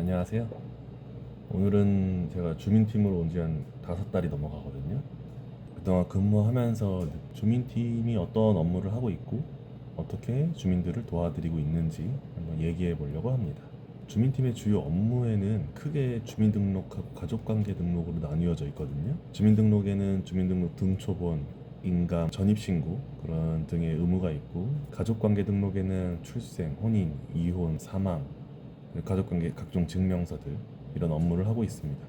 안녕하세요. 오늘은 제가 주민팀으로 온 지 한 5달이 넘어가거든요. 그동안 근무하면서 주민팀이 어떤 업무를 하고 있고 어떻게 주민들을 도와드리고 있는지 한번 얘기해 보려고 합니다. 주민팀의 주요 업무에는 크게 주민등록하고 가족관계 등록으로 나뉘어져 있거든요. 주민등록에는 주민등록 등초본, 인감, 전입신고 그런 등의 의무가 있고, 가족관계 등록에는 출생, 혼인, 이혼, 사망, 가족관계 각종 증명서들, 이런 업무를 하고 있습니다.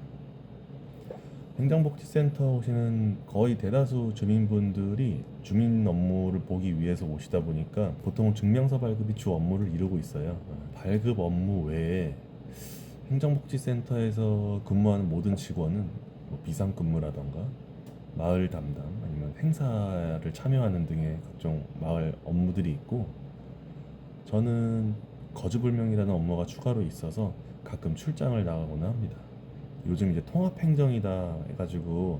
행정복지센터 오시는 거의 대다수 주민분들이 주민 업무를 보기 위해서 오시다 보니까 보통 증명서 발급이 주 업무를 이루고 있어요. 발급 업무 외에 행정복지센터에서 근무하는 모든 직원은 뭐 비상근무라던가 마을 담당, 아니면 행사를 참여하는 등의 각종 마을 업무들이 있고, 저는 거주불명이라는 업무가 추가로 있어서 가끔 출장을 나가거나 합니다. 요즘 이제 통합행정이다 해가지고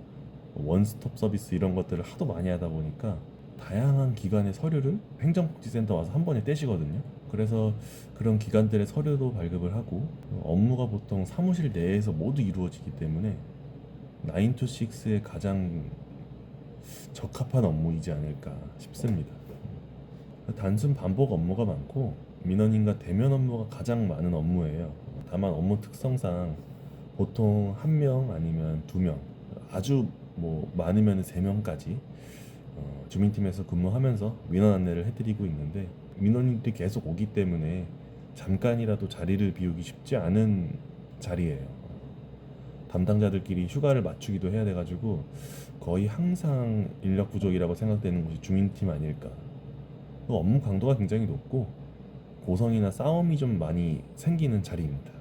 원스톱 서비스 이런 것들을 하도 많이 하다 보니까 다양한 기관의 서류를 행정복지센터 와서 한 번에 떼시거든요. 그래서 그런 기관들의 서류도 발급을 하고, 업무가 보통 사무실 내에서 모두 이루어지기 때문에 9 to 6에 가장 적합한 업무이지 않을까 싶습니다. 단순 반복 업무가 많고 민원인과 대면 업무가 가장 많은 업무예요. 다만 업무 특성상 보통 한 명 아니면 두 명, 아주 뭐 많으면 세 명까지 주민팀에서 근무하면서 민원 안내를 해드리고 있는데, 민원인들이 계속 오기 때문에 잠깐이라도 자리를 비우기 쉽지 않은 자리예요. 담당자들끼리 휴가를 맞추기도 해야 돼가지고 거의 항상 인력 부족이라고 생각되는 곳이 주민팀 아닐까. 또 업무 강도가 굉장히 높고 고성이나 싸움이 좀 많이 생기는 자리입니다.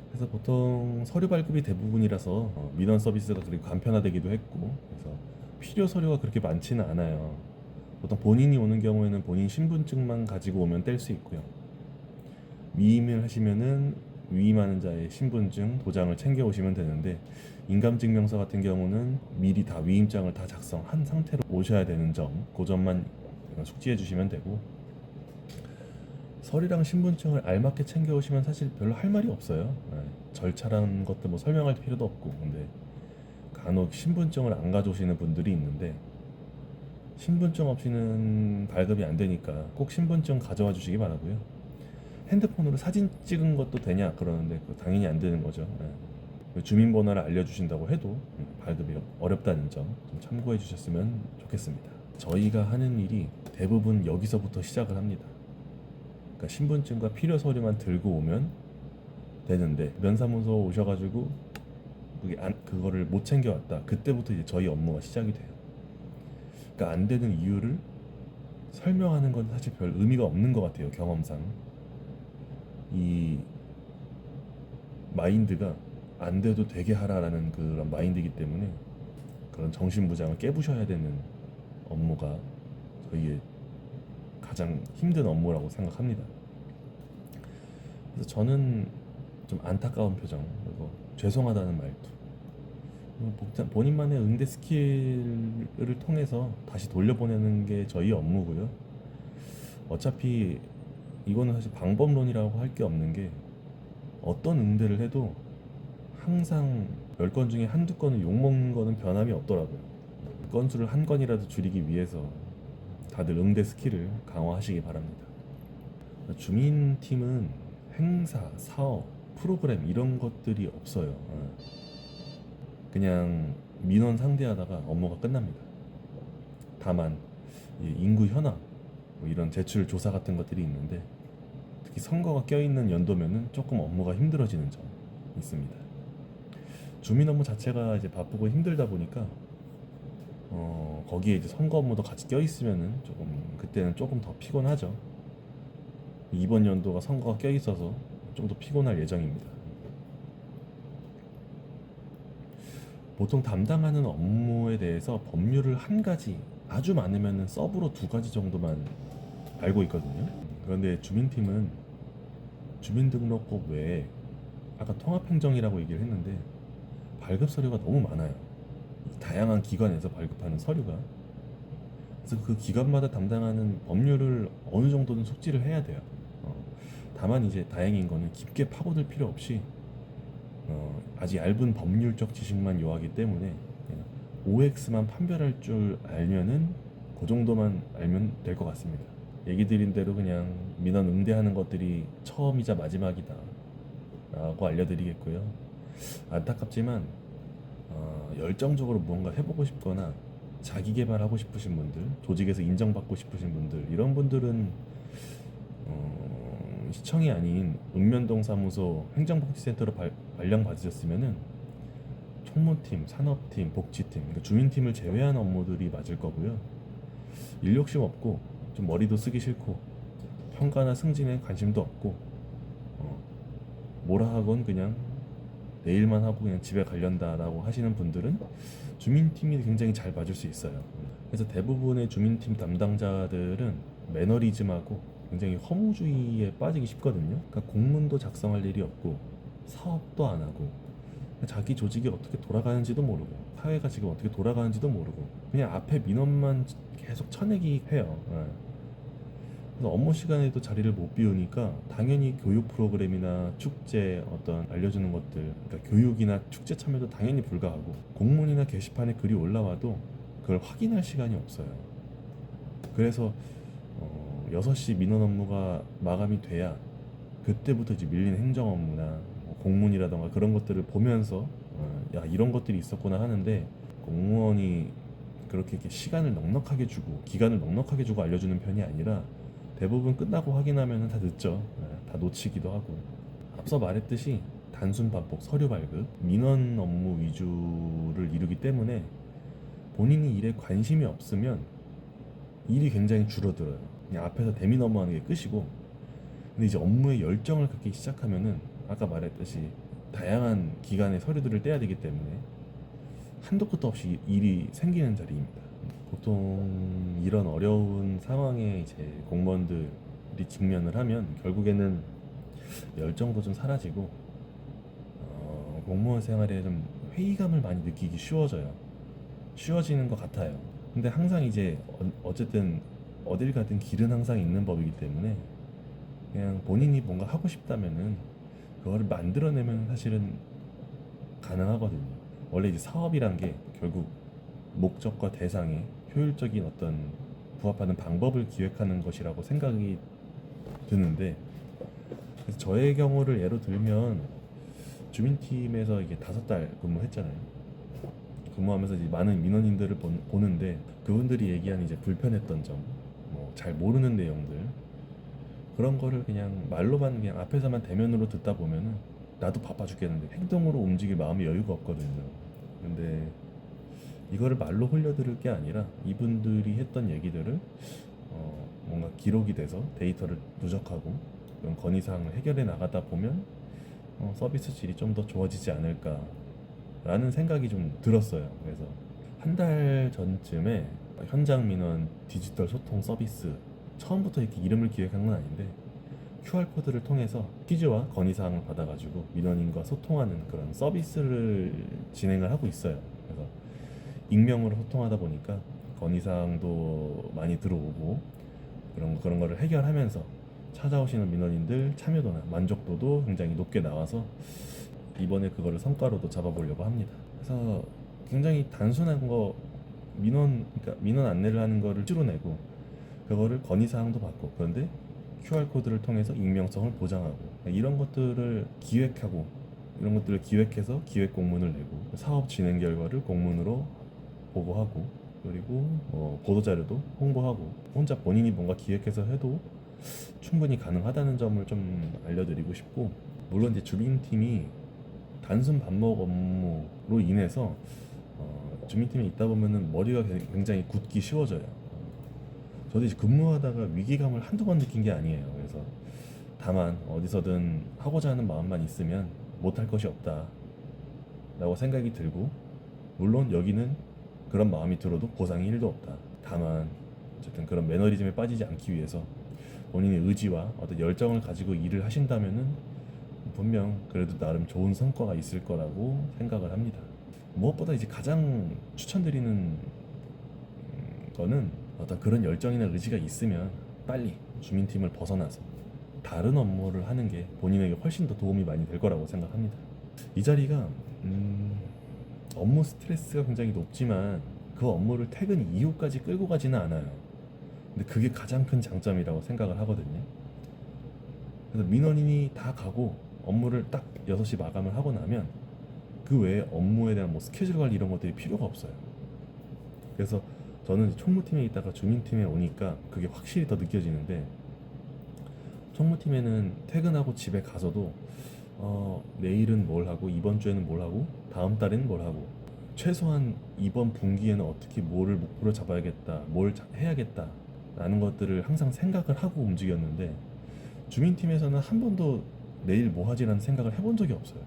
그래서 보통 서류 발급이 대부분이라서 민원 서비스가 그렇게 간편화되기도 했고, 그래서 필요 서류가 그렇게 많지는 않아요. 보통 본인이 오는 경우에는 본인 신분증만 가지고 오면 뗄 수 있고요. 위임을 하시면은 위임하는 자의 신분증, 도장을 챙겨 오시면 되는데, 인감증명서 같은 경우는 미리 다 위임장을 다 작성한 상태로 오셔야 되는 점, 그 점만 숙지해 주시면 되고, 서류랑 신분증을 알맞게 챙겨 오시면 사실 별로 할 말이 없어요. 절차라는 것도 뭐 설명할 필요도 없고. 근데 간혹 신분증을 안 가져오시는 분들이 있는데, 신분증 없이는 발급이 안 되니까 꼭 신분증 가져와 주시기 바라고요. 핸드폰으로 사진 찍은 것도 되냐 그러는데 당연히 안 되는 거죠. 주민번호를 알려주신다고 해도 발급이 어렵다는 점 좀 참고해 주셨으면 좋겠습니다. 저희가 하는 일이 대부분 여기서부터 시작을 합니다. 그러니까 신분증과 필요 서류만 들고 오면 되는데, 면사무소 오셔가지고 그거를 못 챙겨왔다, 그때부터 이제 저희 업무가 시작이 돼요. 그러니까 안 되는 이유를 설명하는 건 사실 별 의미가 없는 것 같아요. 경험상 이 마인드가 안 돼도 되게 하라라는 그런 마인드이기 때문에 그런 정신무장을 깨부셔야 되는 업무가 저희의 가장 힘든 업무라고 생각합니다. 그래서 저는 좀 안타까운 표정, 그리고 죄송하다는 말투, 본인만의 응대 스킬을 통해서 다시 돌려보내는 게 저희 업무고요. 어차피 이거는 사실 방법론이라고 할 게 없는 게, 어떤 응대를 해도 항상 10건 중에 한두 건은 욕먹는 거는 변함이 없더라고요. 건수를 한 건이라도 줄이기 위해서 다들 응대 스킬을 강화하시기 바랍니다. 주민팀은 행사, 사업, 프로그램 이런 것들이 없어요. 그냥 민원 상대하다가 업무가 끝납니다. 다만 인구 현황, 뭐 이런 제출 조사 같은 것들이 있는데, 특히 선거가 껴있는 연도면은 조금 업무가 힘들어지는 점 있습니다. 주민 업무 자체가 이제 바쁘고 힘들다 보니까 거기에 이제 선거 업무도 같이 껴있으면은 조금, 그때는 조금 더 피곤하죠. 이번 연도가 선거가 껴있어서 좀 더 피곤할 예정입니다. 보통 담당하는 업무에 대해서 법률을 한 가지, 아주 많으면 서브로 두 가지 정도만 알고 있거든요. 그런데 주민팀은 주민등록법 외에 아까 통합행정이라고 얘기를 했는데 발급 서류가 너무 많아요. 다양한 기관에서 발급하는 서류가. 그래서 그 기관마다 담당하는 법률을 어느 정도는 숙지를 해야 돼요. 다만 이제 다행인 거는 깊게 파고들 필요 없이 아주 얇은 법률적 지식만 요하기 때문에 그냥 OX만 판별할 줄 알면은 그 정도만 알면 될 것 같습니다. 얘기 드린 대로 그냥 민원 응대하는 것들이 처음이자 마지막이다 라고 알려드리겠고요. 안타깝지만 열정적으로 무언가 해보고 싶거나 자기 개발하고 싶으신 분들, 조직에서 인정받고 싶으신 분들, 이런 분들은 시청이 아닌 읍면동 사무소 행정복지센터로 발령 받으셨으면은 총무팀, 산업팀, 복지팀, 그러니까 주민팀을 제외한 업무들이 맞을 거고요. 일 욕심 없고 좀 머리도 쓰기 싫고 평가나 승진에 관심도 없고 뭐라 하건 그냥 내일만 하고 그냥 집에 가련다라고 하시는 분들은 주민팀이 굉장히 잘 봐줄 수 있어요. 그래서 대부분의 주민팀 담당자들은 매너리즘하고 굉장히 허무주의에 빠지기 쉽거든요. 그러니까 공문도 작성할 일이 없고 사업도 안 하고 자기 조직이 어떻게 돌아가는지도 모르고 사회가 지금 어떻게 돌아가는지도 모르고 그냥 앞에 민원만 계속 쳐내기 해요. 그래서 업무 시간에도 자리를 못 비우니까 당연히 교육 프로그램이나 축제 어떤 알려주는 것들, 그러니까 교육이나 축제 참여도 당연히 불가하고 공문이나 게시판에 글이 올라와도 그걸 확인할 시간이 없어요. 그래서 6시 민원 업무가 마감이 돼야 그때부터 이제 밀린 행정 업무나 뭐 공문이라던가 그런 것들을 보면서 야 이런 것들이 있었구나 하는데, 공무원이 그렇게 이렇게 시간을 넉넉하게 주고 기간을 넉넉하게 주고 알려주는 편이 아니라 대부분 끝나고 확인하면 다 늦죠. 다 놓치기도 하고. 앞서 말했듯이 단순 반복 서류 발급, 민원 업무 위주를 이루기 때문에 본인이 일에 관심이 없으면 일이 굉장히 줄어들어요. 그냥 앞에서 대민 업무하는 게 끝이고, 근데 이제 업무에 열정을 갖기 시작하면은 아까 말했듯이 다양한 기관의 서류들을 떼야 되기 때문에 한도 끝도 없이 일이 생기는 자리입니다. 보통 이런 어려운 상황에 이제 공무원들이 직면을 하면 결국에는 열정도 좀 사라지고 공무원 생활에 좀 회의감을 많이 느끼기 쉬워지는 것 같아요. 근데 항상 이제 어쨌든 어딜 가든 길은 항상 있는 법이기 때문에 그냥 본인이 뭔가 하고 싶다면은 그거를 만들어내면 사실은 가능하거든요. 원래 이제 사업이란 게 결국 목적과 대상에 효율적인 어떤 부합하는 방법을 기획하는 것이라고 생각이 드는데, 그래서 저의 경우를 예로 들면 주민팀에서 이게 5달 근무했잖아요. 근무하면서 이제 많은 민원인들을 보는데 그분들이 얘기한 이제 불편했던 점, 뭐 잘 모르는 내용들, 그런 거를 그냥 말로만 그냥 앞에서만 대면으로 듣다 보면은 나도 바빠 죽겠는데 행동으로 움직일 마음의 여유가 없거든요. 근데 이거를 말로 흘려들을 게 아니라 이분들이 했던 얘기들을 뭔가 기록이 돼서 데이터를 누적하고 그런 건의사항을 해결해 나가다 보면 서비스 질이 좀 더 좋아지지 않을까라는 생각이 좀 들었어요. 그래서 한 달 전쯤에 현장 민원 디지털 소통 서비스, 처음부터 이렇게 이름을 기획한 건 아닌데 QR코드를 통해서 퀴즈와 건의사항을 받아가지고 민원인과 소통하는 그런 서비스를 진행을 하고 있어요. 그래서 익명으로 소통하다 보니까 건의사항도 많이 들어오고 그런 거를 해결하면서 찾아오시는 민원인들 참여도나 만족도도 굉장히 높게 나와서 이번에 그거를 성과로도 잡아보려고 합니다. 그래서 굉장히 단순한 거, 그러니까 민원 안내를 하는 거를 찍어내고 그거를 건의사항도 받고, 그런데 QR코드를 통해서 익명성을 보장하고, 이런 것들을 기획하고 이런 것들을 기획해서 기획 공문을 내고 사업 진행 결과를 공문으로 보고하고, 그리고 보도자료도 홍보하고, 혼자 본인이 뭔가 기획해서 해도 충분히 가능하다는 점을 좀 알려드리고 싶고, 물론 이제 주민팀이 단순 반복 업무로 인해서 주민팀에 있다 보면은 머리가 굉장히 굳기 쉬워져요. 저도 이제 근무하다가 위기감을 한두 번 느낀 게 아니에요. 그래서 다만 어디서든 하고자 하는 마음만 있으면 못할 것이 없다 라고 생각이 들고, 물론 여기는 그런 마음이 들어도 보상이 1도 없다. 다만 어쨌든 그런 매너리즘에 빠지지 않기 위해서 본인의 의지와 어떤 열정을 가지고 일을 하신다면은 분명 그래도 나름 좋은 성과가 있을 거라고 생각을 합니다. 무엇보다 이제 가장 추천드리는 거는 어떤 그런 열정이나 의지가 있으면 빨리 주민팀을 벗어나서 다른 업무를 하는 게 본인에게 훨씬 더 도움이 많이 될 거라고 생각합니다. 이 자리가 업무 스트레스가 굉장히 높지만 그 업무를 퇴근 이후까지 끌고 가지는 않아요. 근데 그게 가장 큰 장점이라고 생각을 하거든요. 그래서 민원인이 다 가고 업무를 딱 6시 마감을 하고 나면 그 외에 업무에 대한 뭐 스케줄 관리 이런 것들이 필요가 없어요. 그래서 저는 총무팀에 있다가 주민팀에 오니까 그게 확실히 더 느껴지는데, 총무팀에는 퇴근하고 집에 가서도 내일은 뭘 하고 이번 주에는 뭘 하고 다음 달에는 뭘 하고 최소한 이번 분기에는 어떻게 뭐를 목표로 잡아야겠다, 뭘 해야겠다 라는 것들을 항상 생각을 하고 움직였는데, 주민팀에서는 한 번도 내일 뭐 하지라는 생각을 해본 적이 없어요.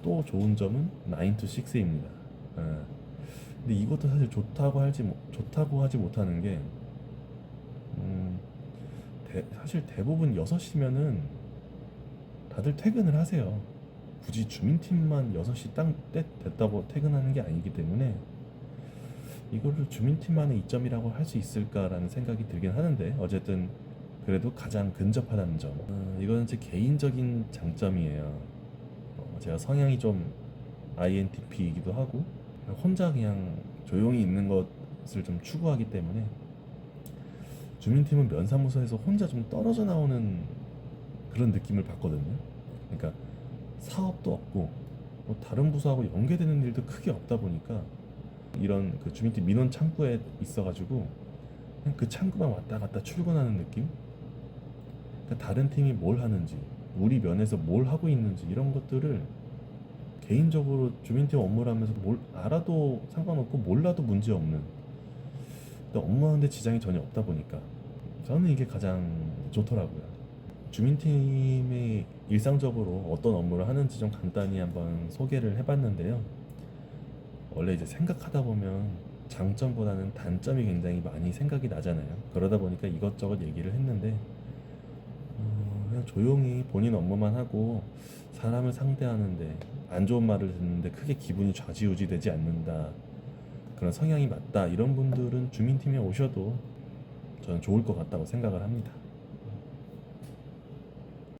또 좋은 점은 9 to 6입니다. 근데 이것도 사실 좋다고 하지 못하는 게, 사실 대부분 6시면은 다들 퇴근을 하세요. 굳이 주민팀만 6시 딱 됐다고 퇴근하는 게 아니기 때문에 이거를 주민팀만의 이점이라고 할 수 있을까라는 생각이 들긴 하는데, 어쨌든 그래도 가장 근접하다는 점, 이거는 제 개인적인 장점이에요. 제가 성향이 좀 INTP이기도 하고 혼자 그냥 조용히 있는 것을 좀 추구하기 때문에 주민팀은 면사무소에서 혼자 좀 떨어져 나오는 그런 느낌을 받거든요. 그러니까 사업도 없고 뭐 다른 부서하고 연계되는 일도 크게 없다 보니까 이런 그 주민팀 민원 창구에 있어가지고 그냥 그 창구만 왔다 갔다 출근하는 느낌? 그러니까 다른 팀이 뭘 하는지, 우리 면에서 뭘 하고 있는지 이런 것들을 개인적으로 주민팀 업무를 하면서 뭘 알아도 상관없고 몰라도 문제없는, 업무하는데 지장이 전혀 없다 보니까 저는 이게 가장 좋더라고요. 주민팀이 일상적으로 어떤 업무를 하는지 좀 간단히 한번 소개를 해봤는데요. 원래 이제 생각하다 보면 장점보다는 단점이 굉장히 많이 생각이 나잖아요. 그러다 보니까 이것저것 얘기를 했는데, 그냥 조용히 본인 업무만 하고 사람을 상대하는데 안 좋은 말을 듣는데 크게 기분이 좌지우지 되지 않는다, 그런 성향이 맞다, 이런 분들은 주민팀에 오셔도 저는 좋을 것 같다고 생각을 합니다.